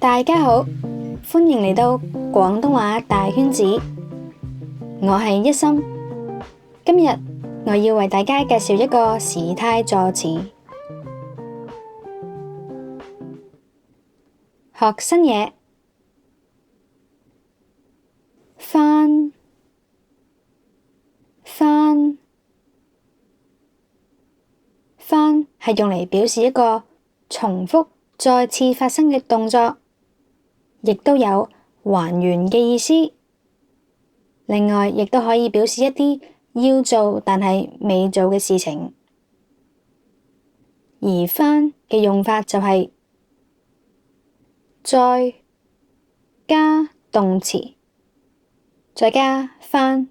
大家好，歡迎嚟到廣東話大圈子，我係一心。今日我要為大家介紹一個時態助詞，學新嘢。返係用嚟表示一個重複再次發生嘅動作，亦都有還原嘅意思。另外，亦都可以表示一啲要做但係未做嘅事情。而返嘅用法就係再加動詞，再加返。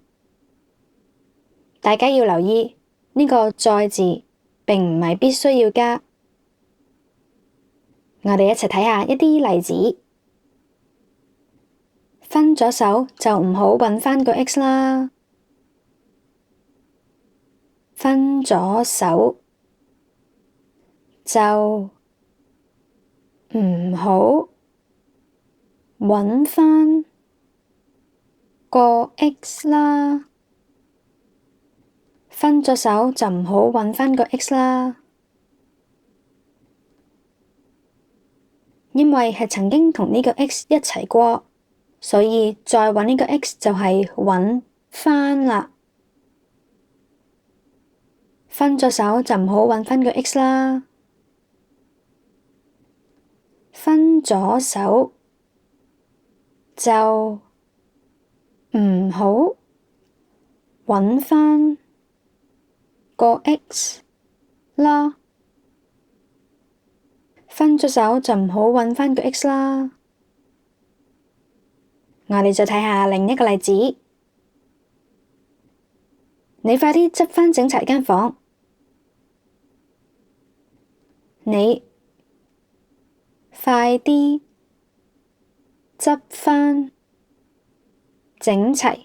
大家要留意呢個再字並唔係必須要加。我哋一齊睇下一啲例子。分咗手就唔好搵返個 X 啦。分咗手就唔好搵返個 X 啦。分咗手就唔好搵返個 X 啦。因為係曾經同呢個 X 一齊過，所以再搵呢個 X 就係搵返啦。分咗手就唔好搵返個 X 啦。分咗手就唔好搵返個 X 啦。分咗手就唔好搵返個 X 啦。我哋再睇下另一個例子。你快啲執返整齊間房。你快啲執返整齊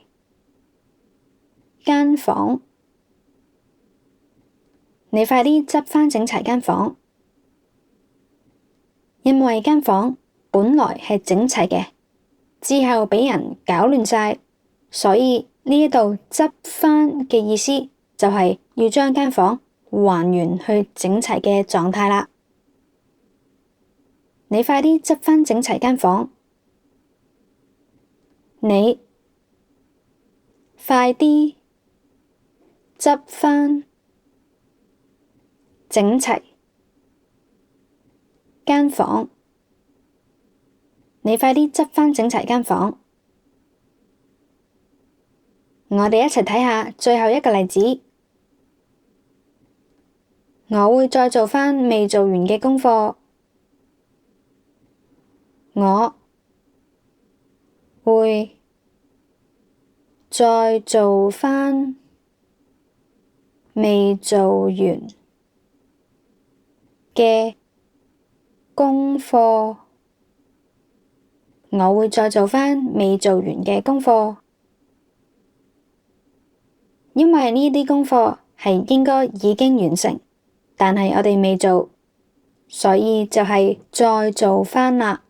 間房。你快啲執返整齊間房。因為間房本來係整齊嘅，之後畀人搞亂晒，所以呢一度執返嘅意思就係要將間房還原去整齊嘅狀態啦。你快啲執返整齊間房。你快啲執返整齊間房。你快啲執返整齊間房。我哋一齊睇下最後一個例子。我會再做返未做完嘅功課。我會再做返未做完嘅功課。我會再做返未做完嘅功課。因為呢啲功課係應該已經完成，但係我哋未做，所以就係再做返啦。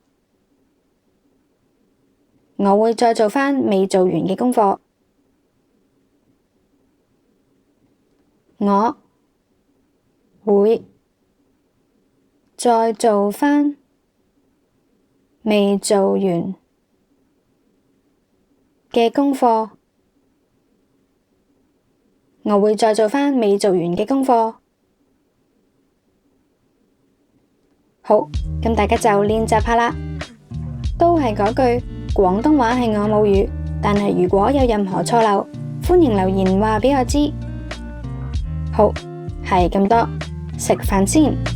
我會再做返未做完嘅功課。我會再做返未做完嘅功課。我會再做返未做完嘅功課。好，咁大家就練習下啦。都係嗰句，廣東話係我母語，但係如果有任何錯漏，歡迎留言話畀我知。好，係咁多，食飯先。